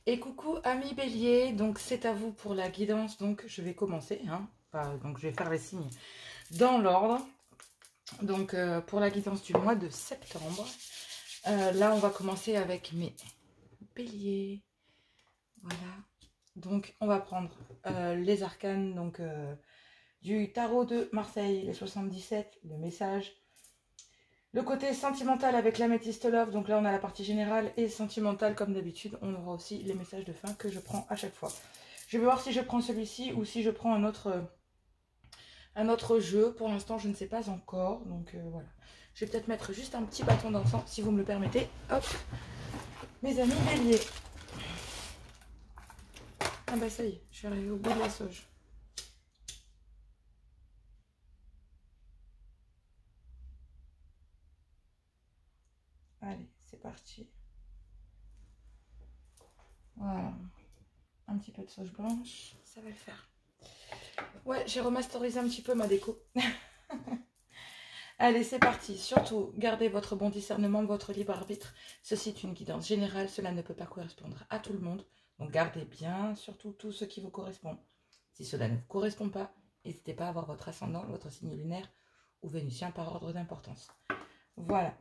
Et coucou amis bélier, donc c'est à vous pour la guidance, donc je vais commencer, hein, donc je vais faire les signes dans l'ordre. Donc pour la guidance du mois de septembre, là on va commencer avec mes béliers, voilà. Donc on va prendre les arcanes donc, du tarot de Marseille, les 77, le message. Le côté sentimental avec l'améthyste love, donc là on a la partie générale et sentimentale comme d'habitude, on aura aussi les messages de fin que je prends à chaque fois. Je vais voir si je prends celui-ci ou si je prends un autre jeu. Pour l'instant je ne sais pas encore, donc voilà. Je vais peut-être mettre juste un petit bâton d'encens si vous me le permettez. Hop, mes amis béliers. Ah bah ça y est, je suis arrivée au bout de la sauge. Allez, c'est parti. Voilà. Un petit peu de sauge blanche, ça va le faire. Ouais, j'ai remasterisé un petit peu ma déco. Allez, c'est parti. Surtout, gardez votre bon discernement, votre libre arbitre. Ceci est une guidance générale, cela ne peut pas correspondre à tout le monde. Donc gardez bien surtout tout ce qui vous correspond. Si cela ne vous correspond pas, n'hésitez pas à avoir votre ascendant, votre signe lunaire ou vénusien par ordre d'importance. Voilà.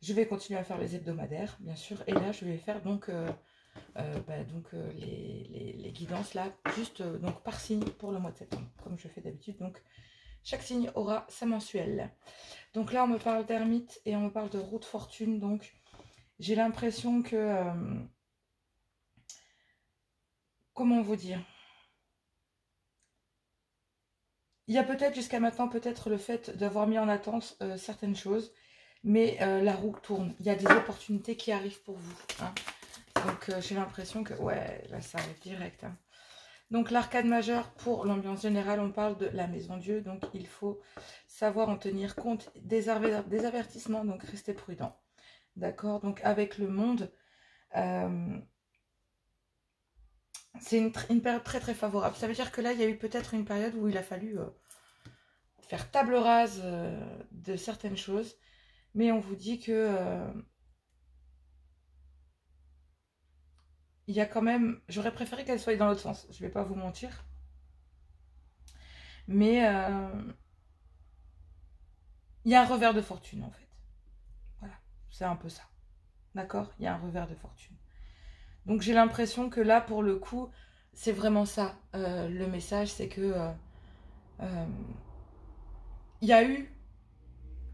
Je vais continuer à faire les hebdomadaires, bien sûr. Et là, je vais faire donc, les guidances là, juste donc par signe pour le mois de septembre, comme je fais d'habitude. Donc, chaque signe aura sa mensuelle. Donc là, on me parle d'ermite et on me parle de roue de fortune. Donc, j'ai l'impression que... comment vous dire? Il y a peut-être jusqu'à maintenant, peut-être le fait d'avoir mis en attente certaines choses. Mais la roue tourne. Il y a des opportunités qui arrivent pour vous. Hein. Donc, j'ai l'impression que... Ouais, là, ça arrive direct. Hein. Donc, l'arcade majeure, pour l'ambiance générale, on parle de la maison Dieu. Donc, il faut savoir en tenir compte des avertissements. Donc, restez prudent. D'accord? Donc, avec le monde, c'est une période très, très favorable. Ça veut dire que là, il y a eu peut-être une période où il a fallu faire table rase de certaines choses. Mais on vous dit que... il y a quand même... J'aurais préféré qu'elle soit dans l'autre sens. Je ne vais pas vous mentir. Mais il y a un revers de fortune, en fait. Voilà, c'est un peu ça. D'accord? Il y a un revers de fortune. Donc j'ai l'impression que là, pour le coup, c'est vraiment ça. Le message, c'est que... il y a eu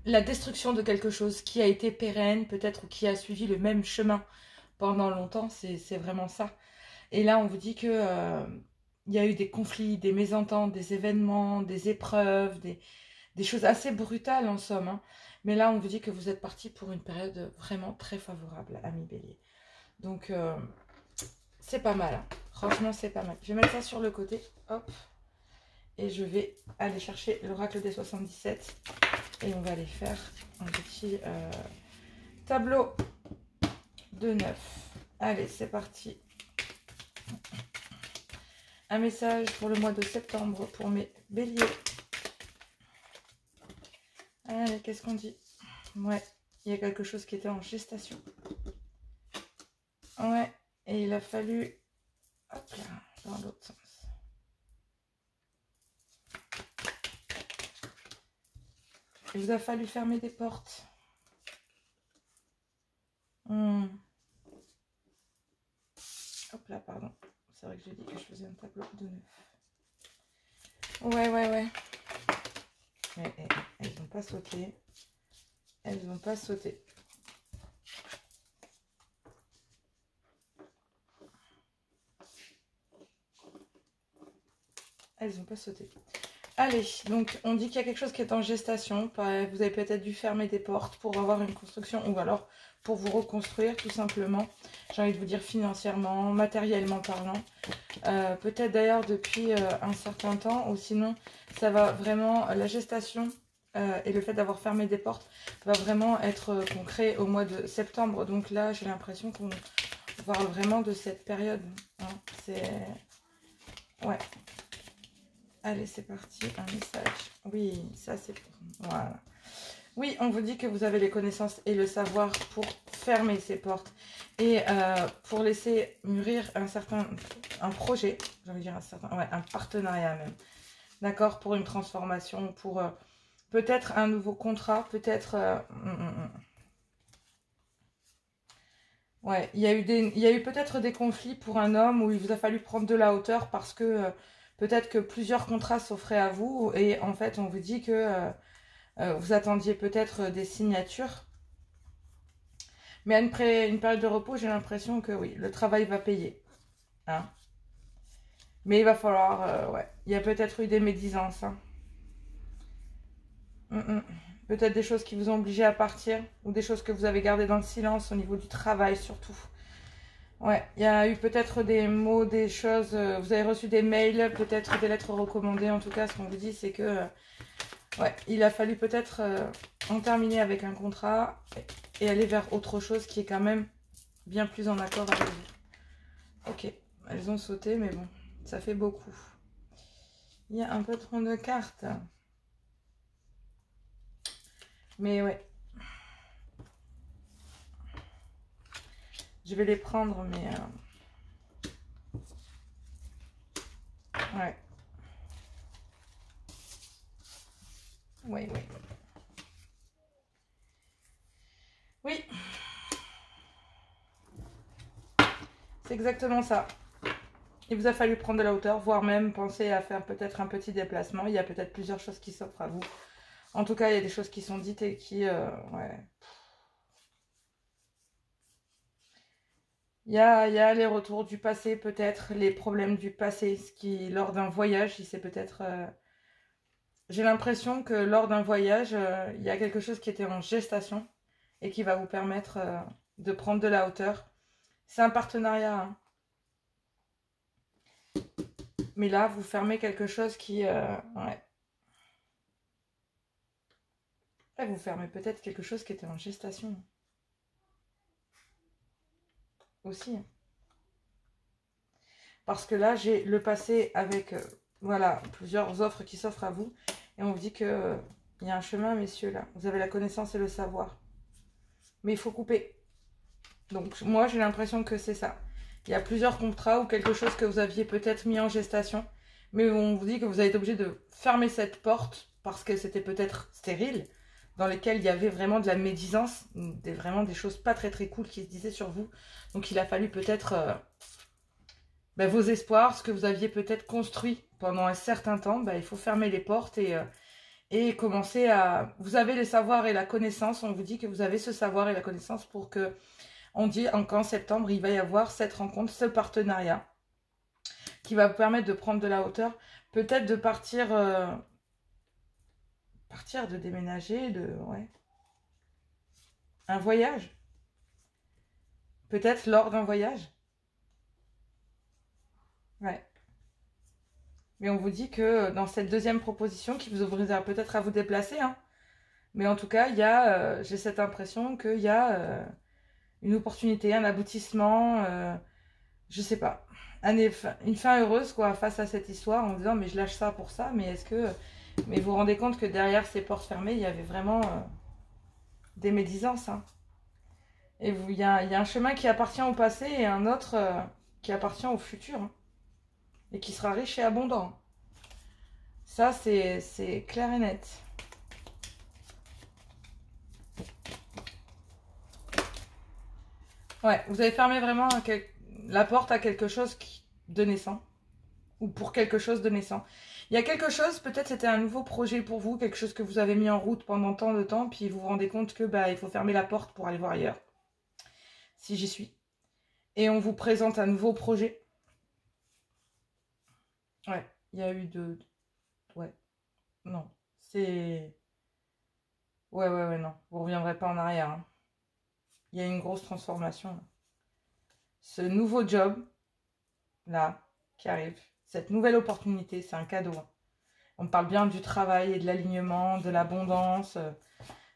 la destruction de quelque chose qui a été pérenne, peut-être, ou qui a suivi le même chemin pendant longtemps. C'est vraiment ça. Et là, on vous dit que... il y a eu des conflits, des mésententes, des événements, des épreuves, des choses assez brutales en somme. Hein. Mais là, on vous dit que vous êtes parti pour une période vraiment très favorable, amis bélier. Donc, c'est pas mal. Hein. Franchement, c'est pas mal. Je vais mettre ça sur le côté. Hop. Et je vais aller chercher l'oracle des 77. Et on va aller faire un petit tableau de 9. Allez, c'est parti. Un message pour le mois de septembre pour mes béliers. Allez, qu'est-ce qu'on dit? Ouais, il y a quelque chose qui était en gestation. Ouais, et il a fallu... Hop là, dans l'autre sens. Il vous a fallu fermer des portes. Hop là, pardon. C'est vrai que j'ai dit que je faisais un tableau de 9. Ouais. Mais elles n'ont pas sauté. Elles n'ont pas sauté. Elles n'ont pas sauté. Allez, donc on dit qu'il y a quelque chose qui est en gestation. Vous avez peut-être dû fermer des portes pour avoir une construction ou alors pour vous reconstruire tout simplement. J'ai envie de vous dire financièrement, matériellement parlant. Peut-être d'ailleurs depuis un certain temps ou sinon ça va vraiment, la gestation et le fait d'avoir fermé des portes va vraiment être concret au mois de septembre. Donc là j'ai l'impression qu'on parle vraiment de cette période. Hein. C'est... Ouais. Allez, c'est parti, un message. Oui, ça c'est... Voilà. Oui, on vous dit que vous avez les connaissances et le savoir pour fermer ces portes et pour laisser mûrir un projet, j'ai envie de dire un partenariat même, d'accord, pour une transformation, pour peut-être un nouveau contrat, peut-être... ouais, il y a eu peut-être des conflits pour un homme où il vous a fallu prendre de la hauteur parce que peut-être que plusieurs contrats s'offraient à vous et en fait on vous dit que vous attendiez peut-être des signatures. Mais à une période de repos, j'ai l'impression que oui, le travail va payer. Hein. Mais il va falloir, ouais, il y a peut-être eu des médisances. Hein. Peut-être des choses qui vous ont obligé à partir ou des choses que vous avez gardées dans le silence au niveau du travail surtout. Ouais, il y a eu peut-être des mots, des choses, vous avez reçu des mails, peut-être des lettres recommandées. En tout cas, ce qu'on vous dit, c'est que ouais, il a fallu peut-être en terminer avec un contrat et aller vers autre chose qui est quand même bien plus en accord avec vous. Ok, elles ont sauté, mais bon, ça fait beaucoup. Il y a un peu trop de cartes. Mais ouais. Je vais les prendre, mais... ouais. Oui, oui. Oui. C'est exactement ça. Il vous a fallu prendre de la hauteur, voire même penser à faire peut-être un petit déplacement. Il y a peut-être plusieurs choses qui s'offrent à vous. En tout cas, il y a des choses qui sont dites et qui... ouais. Il y a les retours du passé, peut-être, les problèmes du passé, ce qui, lors d'un voyage, il s'est peut-être... j'ai l'impression que lors d'un voyage, il y a quelque chose qui était en gestation et qui va vous permettre de prendre de la hauteur. C'est un partenariat, hein. Mais là, vous fermez quelque chose qui... ouais. Là, vous fermez peut-être quelque chose qui était en gestation. Aussi. Parce que là, j'ai le passé avec, voilà, plusieurs offres qui s'offrent à vous. Et on vous dit que il y a un chemin, messieurs, là. Vous avez la connaissance et le savoir. Mais il faut couper. Donc, moi, j'ai l'impression que c'est ça. Il y a plusieurs contrats ou quelque chose que vous aviez peut-être mis en gestation. Mais on vous dit que vous avez été obligé de fermer cette porte parce que c'était peut-être stérile, dans lesquelles il y avait vraiment de la médisance, vraiment des choses pas très très cool qui se disaient sur vous. Donc, il a fallu peut-être... ben, vos espoirs, ce que vous aviez peut-être construit pendant un certain temps, ben, il faut fermer les portes et commencer à... Vous avez le savoir et la connaissance, on vous dit que vous avez ce savoir et la connaissance pour que... On dit qu'en septembre, il va y avoir cette rencontre, ce partenariat qui va vous permettre de prendre de la hauteur, peut-être de partir, de déménager, ouais. Un voyage. Peut-être lors d'un voyage. Ouais. Mais on vous dit que dans cette deuxième proposition, qui vous ouvrira peut-être à vous déplacer, hein, mais en tout cas, il y a, j'ai cette impression qu'il y a une opportunité, un aboutissement, je sais pas, une fin heureuse quoi, face à cette histoire, en disant mais je lâche ça pour ça, mais est-ce que... Mais vous vous rendez compte que derrière ces portes fermées, il y avait vraiment des médisances. Hein. Et il y a un chemin qui appartient au passé et un autre qui appartient au futur. Hein. Et qui sera riche et abondant. Ça, c'est clair et net. Ouais, vous avez fermé vraiment la porte à quelque chose de naissant. Ou pour quelque chose de naissant. Il y a quelque chose, peut-être c'était un nouveau projet pour vous, quelque chose que vous avez mis en route pendant tant de temps, puis vous vous rendez compte que bah, il faut fermer la porte pour aller voir ailleurs. Si j'y suis. Et on vous présente un nouveau projet. Ouais, il y a eu de... Ouais, non, c'est... Ouais, non, vous ne reviendrez pas en arrière. Hein. Il y a une grosse transformation. Là. Ce nouveau job, là, qui arrive, cette nouvelle opportunité, c'est un cadeau. Hein. On parle bien du travail et de l'alignement, de l'abondance,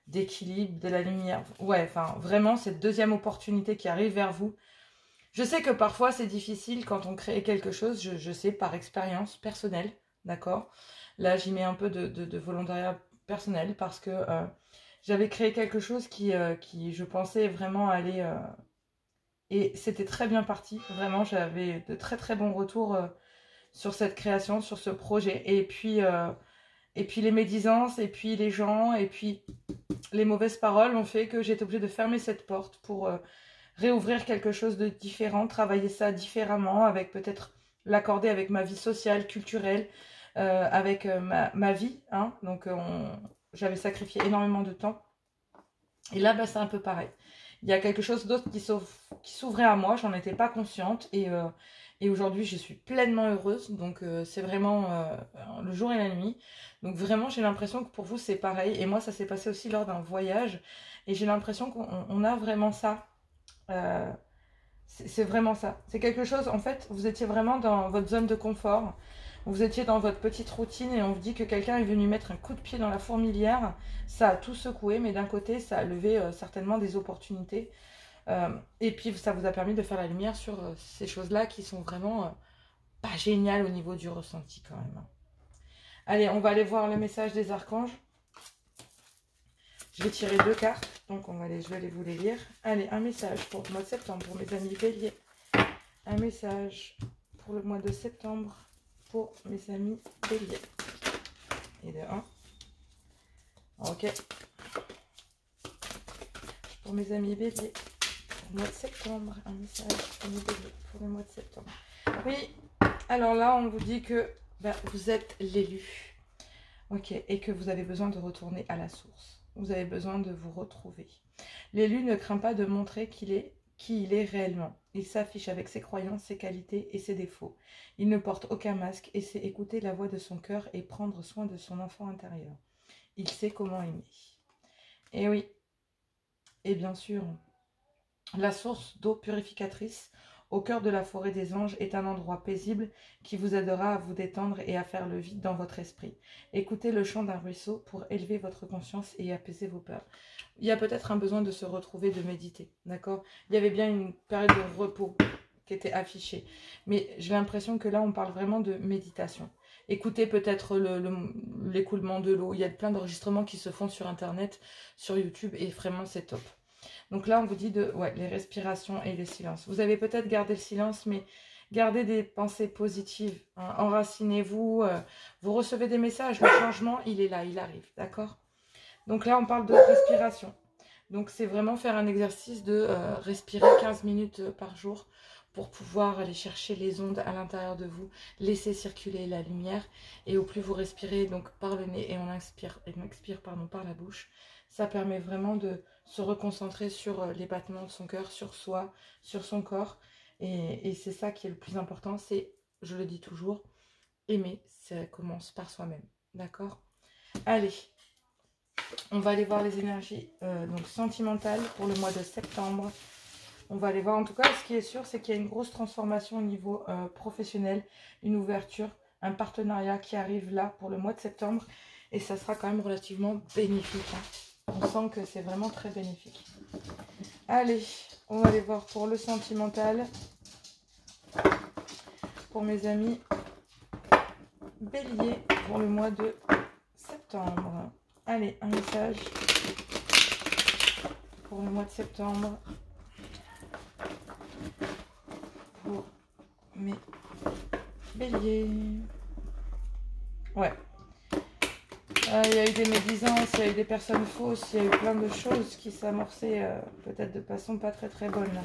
d'équilibre, de la lumière. Ouais, enfin, vraiment, cette deuxième opportunité qui arrive vers vous. Je sais que parfois, c'est difficile quand on crée quelque chose. Je sais par expérience personnelle, d'accord. Là, j'y mets un peu de volontariat personnel parce que J'avais créé quelque chose qui, je pensais vraiment aller... et c'était très bien parti. Vraiment, j'avais de très très bons retours sur cette création, sur ce projet. Et puis les médisances, et puis les gens, et puis les mauvaises paroles ont fait que j'étais obligée de fermer cette porte pour réouvrir quelque chose de différent, travailler ça différemment, avec peut-être l'accorder avec ma vie sociale, culturelle, avec ma vie. Hein. Donc j'avais sacrifié énormément de temps. Et là, bah, c'est un peu pareil. Il y a quelque chose d'autre qui s'ouvrait à moi, j'en étais pas consciente. Et aujourd'hui, je suis pleinement heureuse. Donc c'est vraiment le jour et la nuit. Donc vraiment, j'ai l'impression que pour vous, c'est pareil. Et moi, ça s'est passé aussi lors d'un voyage. Et j'ai l'impression qu'on a vraiment ça. Euh, c'est vraiment ça. C'est quelque chose, en fait, vous étiez vraiment dans votre zone de confort. Vous étiez dans votre petite routine et on vous dit que quelqu'un est venu mettre un coup de pied dans la fourmilière. Ça a tout secoué, mais d'un côté, ça a levé certainement des opportunités. Et puis, ça vous a permis de faire la lumière sur ces choses-là qui sont vraiment pas géniales au niveau du ressenti quand même. Allez, on va aller voir le message des archanges. Je vais tirer 2 cartes, donc je vais aller vous les lire. Allez, un message pour le mois de septembre pour mes amis béliers. Un message pour le mois de septembre pour mes amis béliers. Et de 1. Ok. Pour mes amis béliers, pour le mois de septembre, un message pour mes béliers pour le mois de septembre. Oui, alors là, on vous dit que vous êtes l'élu. Ok, et que vous avez besoin de retourner à la source. Vous avez besoin de vous retrouver. L'élu ne craint pas de montrer qui il est réellement. Il s'affiche avec ses croyances, ses qualités et ses défauts. Il ne porte aucun masque et sait écouter la voix de son cœur et prendre soin de son enfant intérieur. Il sait comment aimer. Et oui, et bien sûr, la source d'eau purificatrice au cœur de la forêt des anges est un endroit paisible qui vous aidera à vous détendre et à faire le vide dans votre esprit. Écoutez le chant d'un ruisseau pour élever votre conscience et apaiser vos peurs. Il y a peut-être un besoin de se retrouver, de méditer, d'accord? Il y avait bien une période de repos qui était affichée, mais j'ai l'impression que là, on parle vraiment de méditation. Écoutez peut-être l'écoulement de l'eau. Il y a plein d'enregistrements qui se font sur Internet, sur YouTube, et vraiment, c'est top. Donc là, on vous dit les respirations et les silences. Vous avez peut-être gardé le silence, mais gardez des pensées positives. Hein. Enracinez-vous. Vous recevez des messages. Le changement, il est là, il arrive. D'accord? Donc là, on parle de respiration. Donc c'est vraiment faire un exercice de respirer 15 minutes par jour pour pouvoir aller chercher les ondes à l'intérieur de vous, laisser circuler la lumière. Et au plus vous respirez donc par le nez et on expire par la bouche, ça permet vraiment de se reconcentrer sur les battements de son cœur, sur soi, sur son corps. Et c'est ça qui est le plus important, c'est, je le dis toujours, aimer, ça commence par soi-même. D'accord? Allez, on va aller voir les énergies donc sentimentales pour le mois de septembre. On va aller voir, en tout cas, ce qui est sûr, c'est qu'il y a une grosse transformation au niveau professionnel, une ouverture, un partenariat qui arrive là pour le mois de septembre. Et ça sera quand même relativement bénéfique. Hein. On sent que c'est vraiment très bénéfique. Allez, on va aller voir pour le sentimental. Pour mes amis béliers pour le mois de septembre. Allez, un message pour le mois de septembre. Pour mes béliers. Ouais. Il y a eu des médisances, il y a eu des personnes fausses, il y a eu plein de choses qui s'amorçaient peut-être de façon pas très très bonne.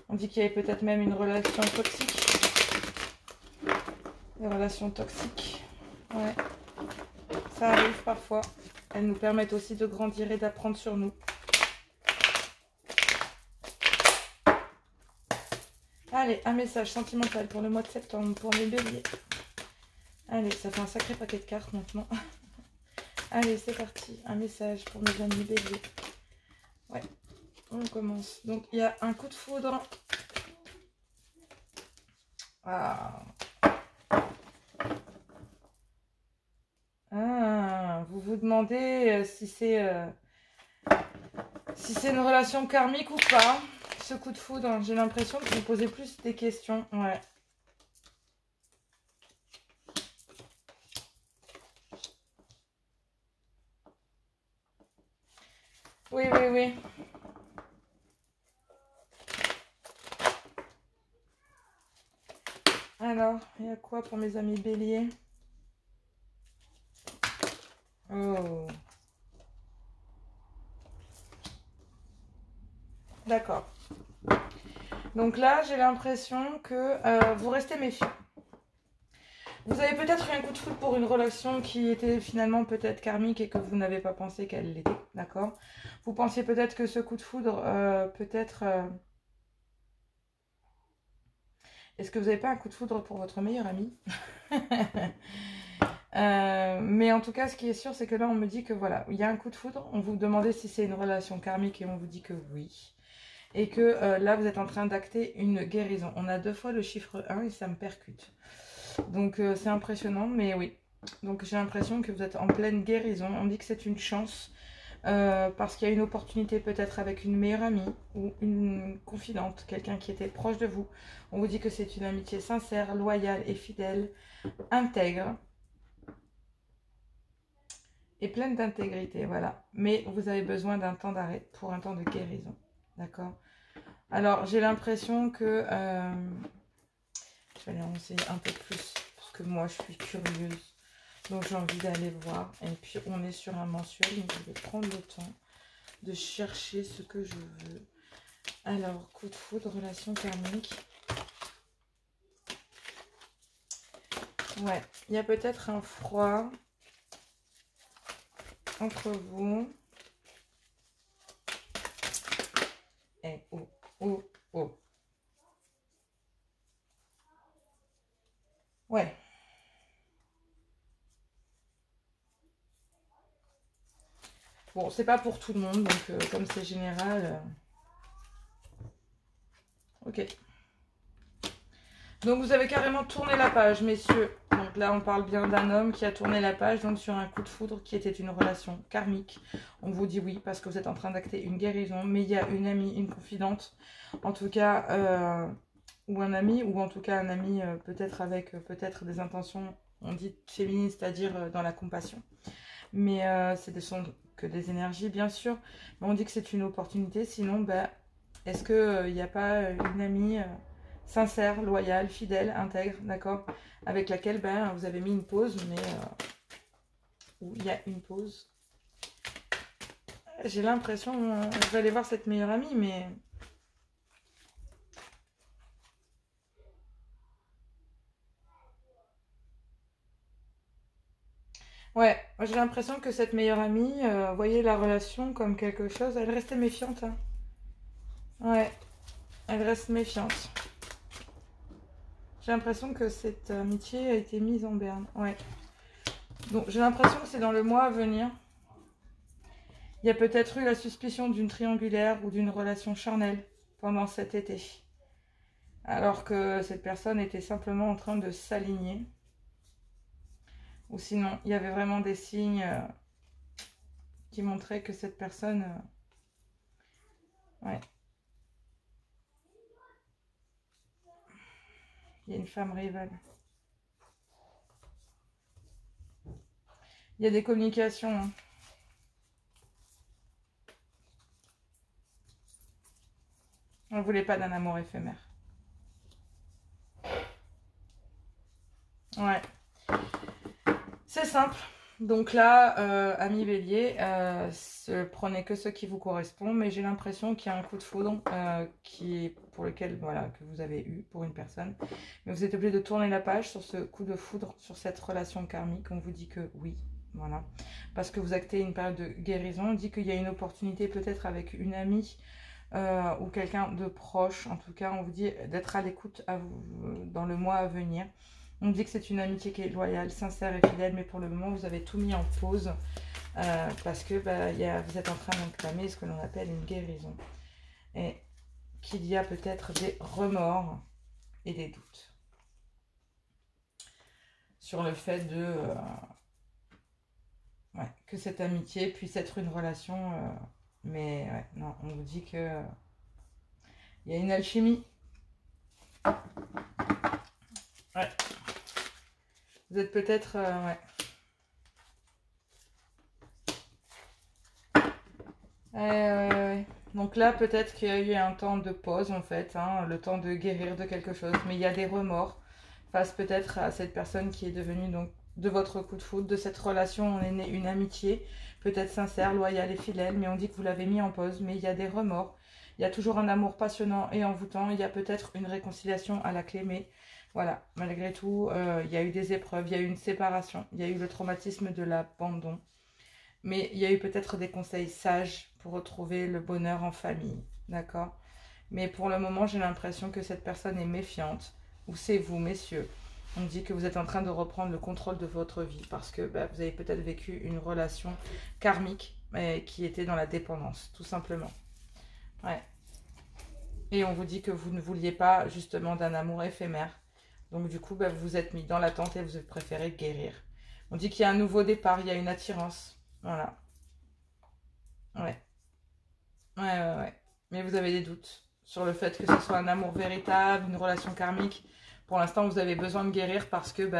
On dit qu'il y avait peut-être même une relation toxique. Des relations toxiques. Ouais. Ça arrive parfois. Elles nous permettent aussi de grandir et d'apprendre sur nous. Allez, un message sentimental pour le mois de septembre, pour mes béliers. Allez, ça fait un sacré paquet de cartes maintenant. Allez, c'est parti. Un message pour mes amis béliers. Ouais, on commence. Donc, il y a un coup de foudre. Ah. Ah, vous vous demandez si c'est une relation karmique ou pas, ce coup de foudre. J'ai l'impression que vous posez plus des questions. Ouais. Oui, oui, oui. Alors, il y a quoi pour mes amis béliers? Oh. D'accord. Donc là, j'ai l'impression que vous restez méfiant. Vous avez peut-être eu un coup de foudre pour une relation qui était finalement peut-être karmique et que vous n'avez pas pensé qu'elle l'était, d'accord? Vous pensiez peut-être que ce coup de foudre, est-ce que vous n'avez pas un coup de foudre pour votre meilleur ami? Mais en tout cas, ce qui est sûr, c'est que là, on me dit que voilà, il y a un coup de foudre. On vous demandait si c'est une relation karmique et on vous dit que oui. Et que là, vous êtes en train d'acter une guérison. On a 2 fois le chiffre 1 et ça me percute. Donc, c'est impressionnant, mais oui. Donc, j'ai l'impression que vous êtes en pleine guérison. On dit que c'est une chance parce qu'il y a une opportunité peut-être avec une meilleure amie ou une confidente, quelqu'un qui était proche de vous. On vous dit que c'est une amitié sincère, loyale et fidèle, intègre. Et pleine d'intégrité, voilà. Mais vous avez besoin d'un temps d'arrêt pour un temps de guérison. D'accord? Alors, j'ai l'impression que... je vais aller en renseigner un peu plus, parce que moi, je suis curieuse. Donc, j'ai envie d'aller voir. Et puis, on est sur un mensuel, donc je vais prendre le temps de chercher ce que je veux. Alors, coup de foudre, relation karmique. Ouais, il y a peut-être un froid entre vous. Eh, oh, oh, oh. Ouais. Bon, c'est pas pour tout le monde, donc comme c'est général... Ok. Donc vous avez carrément tourné la page, messieurs. Donc là, on parle bien d'un homme qui a tourné la page, donc sur un coup de foudre qui était une relation karmique. On vous dit oui, parce que vous êtes en train d'acter une guérison, mais il y a une amie, une confidente, en tout cas, ou un ami, ou en tout cas un ami peut-être avec peut-être des intentions, on dit féminines, c'est-à-dire dans la compassion. Mais sont que des énergies, bien sûr. Mais on dit que c'est une opportunité, sinon, bah, est-ce qu'il n'y a pas une amie... sincère, loyale, fidèle, intègre, d'accord, avec laquelle ben, vous avez mis une pause, mais où il y a une pause. J'ai l'impression, je vais aller voir cette meilleure amie, mais... Ouais, j'ai l'impression que cette meilleure amie voyait la relation comme quelque chose, elle restait méfiante. Hein. Ouais, elle reste méfiante. J'ai l'impression que cette amitié a été mise en berne. Ouais. Donc j'ai l'impression que c'est dans le mois à venir. Il y a peut-être eu la suspicion d'une triangulaire ou d'une relation charnelle pendant cet été. Alors que cette personne était simplement en train de s'aligner. Ou sinon, il y avait vraiment des signes qui montraient que cette personne... ouais. Il y a une femme rivale. Il y a des communications. Hein. On ne voulait pas d'un amour éphémère. Ouais. C'est simple. Donc là, ami bélier, prenez que ce qui vous correspond, mais j'ai l'impression qu'il y a un coup de foudre pour lequel, voilà, que vous avez eu pour une personne. Mais vous êtes obligé de tourner la page sur ce coup de foudre, sur cette relation karmique. On vous dit que oui, voilà. Parce que vous actez une période de guérison. On dit qu'il y a une opportunité peut-être avec une amie ou quelqu'un de proche. En tout cas, on vous dit d'être à l'écoute dans le mois à venir. On dit que c'est une amitié qui est loyale, sincère et fidèle, mais pour le moment, vous avez tout mis en pause parce que vous êtes en train d'entamer ce que l'on appelle une guérison. Et qu'il y a peut-être des remords et des doutes sur le fait que cette amitié puisse être une relation. Mais ouais, non, on vous dit que il y a une alchimie. Ouais. Vous êtes peut-être... ouais. Ouais. Donc là, peut-être qu'il y a eu un temps de pause, en fait, hein, le temps de guérir de quelque chose. Mais il y a des remords face peut-être à cette personne qui est devenue donc de votre coup de foudre, de cette relation, on est né une amitié, peut-être sincère, loyale et fidèle, mais on dit que vous l'avez mis en pause, mais il y a des remords. Il y a toujours un amour passionnant et envoûtant. Il y a peut-être une réconciliation à la clé, mais voilà, malgré tout, il y a eu des épreuves, il y a eu une séparation, il y a eu le traumatisme de l'abandon. Mais il y a eu peut-être des conseils sages pour retrouver le bonheur en famille, d'accord? Mais pour le moment, j'ai l'impression que cette personne est méfiante. Ou c'est vous, messieurs. On dit que vous êtes en train de reprendre le contrôle de votre vie parce que vous avez peut-être vécu une relation karmique qui était dans la dépendance, tout simplement. Ouais. Et on vous dit que vous ne vouliez pas justement d'un amour éphémère. Donc du coup, vous vous êtes mis dans l'attente et vous avez préféré guérir. On dit qu'il y a un nouveau départ, il y a une attirance. Voilà. Ouais. Ouais. Mais vous avez des doutes sur le fait que ce soit un amour véritable, une relation karmique. Pour l'instant, vous avez besoin de guérir parce que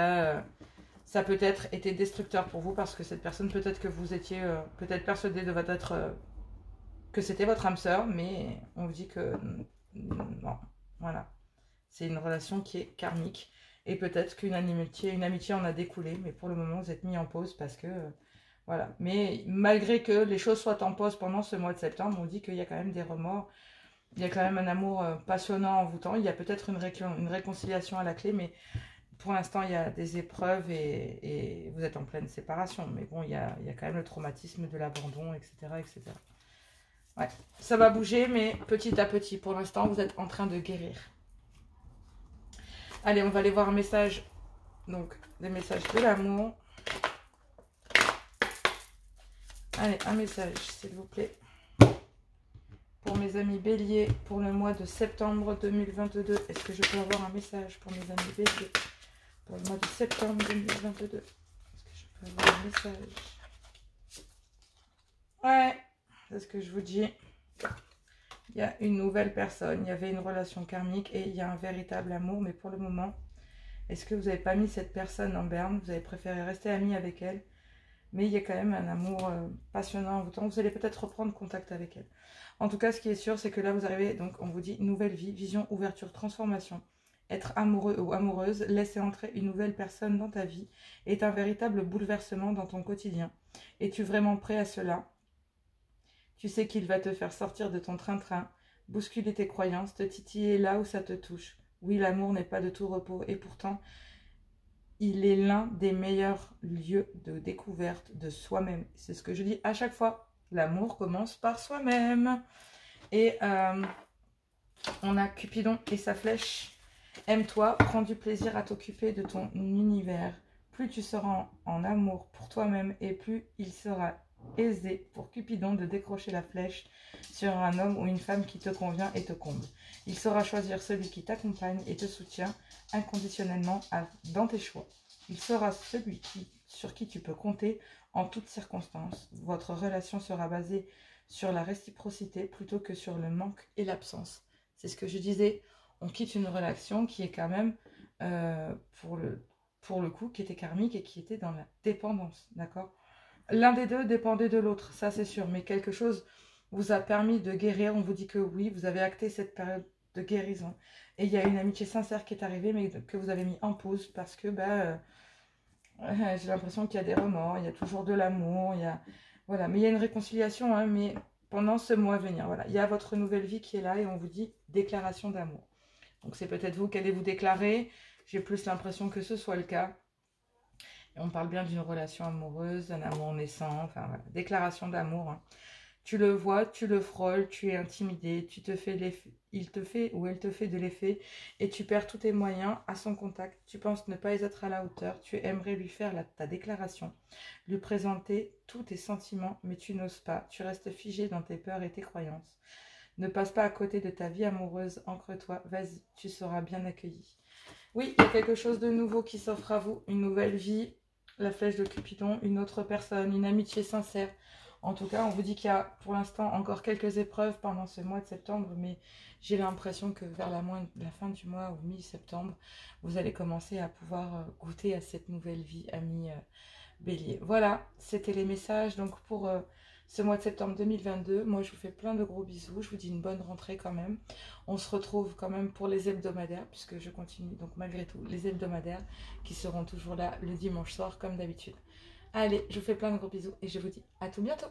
ça peut-être été destructeur pour vous parce que cette personne, peut-être que vous étiez peut-être persuadé de votre être que c'était votre âme sœur, mais on vous dit que non. Voilà. C'est une relation qui est karmique. Et peut-être qu'une amitié en a découlé, mais pour le moment, vous êtes mis en pause parce que voilà. Mais malgré que les choses soient en pause pendant ce mois de septembre, on dit qu'il y a quand même des remords. Il y a quand même un amour passionnant, envoûtant. Il y a peut-être une réconciliation à la clé, mais pour l'instant, il y a des épreuves et vous êtes en pleine séparation. Mais bon, il y a quand même le traumatisme de l'abandon, etc., etc. Ouais, ça va bouger, mais petit à petit. Pour l'instant, vous êtes en train de guérir. Allez, on va aller voir un message. Donc, des messages de l'amour. Allez, un message, s'il vous plaît. Pour mes amis béliers, pour le mois de septembre 2022. Est-ce que je peux avoir un message pour mes amis béliers pour le mois de septembre 2022? Est-ce que je peux avoir un message? Ouais, c'est ce que je vous dis. Il y a une nouvelle personne, il y avait une relation karmique et il y a un véritable amour. Mais pour le moment, est-ce que vous n'avez pas mis cette personne en berne? Vous avez préféré rester ami avec elle? Mais il y a quand même un amour passionnant, envoûtant. Vous allez peut-être reprendre contact avec elle. En tout cas, ce qui est sûr, c'est que là, vous arrivez, donc on vous dit nouvelle vie, vision, ouverture, transformation. Être amoureux ou amoureuse, laisser entrer une nouvelle personne dans ta vie est un véritable bouleversement dans ton quotidien. Es-tu vraiment prêt à cela? Tu sais qu'il va te faire sortir de ton train-train, bousculer tes croyances, te titiller là où ça te touche. Oui, l'amour n'est pas de tout repos et pourtant, il est l'un des meilleurs lieux de découverte de soi-même. C'est ce que je dis à chaque fois. L'amour commence par soi-même. Et on a Cupidon et sa flèche. Aime-toi, prends du plaisir à t'occuper de ton univers. Plus tu seras en amour pour toi-même et plus il sera aisé pour Cupidon de décrocher la flèche sur un homme ou une femme qui te convient et te comble. Il saura choisir celui qui t'accompagne et te soutient inconditionnellement dans tes choix. Il sera celui sur qui tu peux compter en toutes circonstances. Votre relation sera basée sur la réciprocité plutôt que sur le manque et l'absence. C'est ce que je disais, on quitte une relation qui est quand même, pour le coup, qui était karmique et qui était dans la dépendance, d'accord? L'un des deux dépendait de l'autre, ça c'est sûr, mais quelque chose vous a permis de guérir. On vous dit que oui, vous avez acté cette période de guérison. Et il y a une amitié sincère qui est arrivée, mais que vous avez mis en pause parce que j'ai l'impression qu'il y a des remords, il y a toujours de l'amour, voilà, mais il y a une réconciliation, hein, mais pendant ce mois à venir, voilà, il y a votre nouvelle vie qui est là et on vous dit déclaration d'amour. Donc c'est peut-être vous qui allez vous déclarer, j'ai plus l'impression que ce soit le cas. Et on parle bien d'une relation amoureuse, d'un amour naissant, enfin voilà, déclaration d'amour. Hein. Tu le vois, tu le frôles, tu es intimidé, tu te fais l'effet, il te fait ou elle te fait de l'effet et tu perds tous tes moyens à son contact. Tu penses ne pas être à la hauteur, tu aimerais lui faire ta déclaration, lui présenter tous tes sentiments, mais tu n'oses pas. Tu restes figé dans tes peurs et tes croyances. Ne passe pas à côté de ta vie amoureuse, ancre-toi, vas-y, tu seras bien accueilli. Oui, il y a quelque chose de nouveau qui s'offre à vous, une nouvelle vie, la flèche de Cupidon, une autre personne, une amitié sincère. En tout cas, on vous dit qu'il y a pour l'instant encore quelques épreuves pendant ce mois de septembre, mais j'ai l'impression que vers la fin du mois ou mi-septembre, vous allez commencer à pouvoir goûter à cette nouvelle vie, amis bélier. Voilà, c'était les messages donc pour ce mois de septembre 2022. Moi, je vous fais plein de gros bisous. Je vous dis une bonne rentrée quand même. On se retrouve quand même pour les hebdomadaires, puisque je continue donc malgré tout les hebdomadaires qui seront toujours là le dimanche soir comme d'habitude. Allez, je vous fais plein de gros bisous et je vous dis à tout bientôt.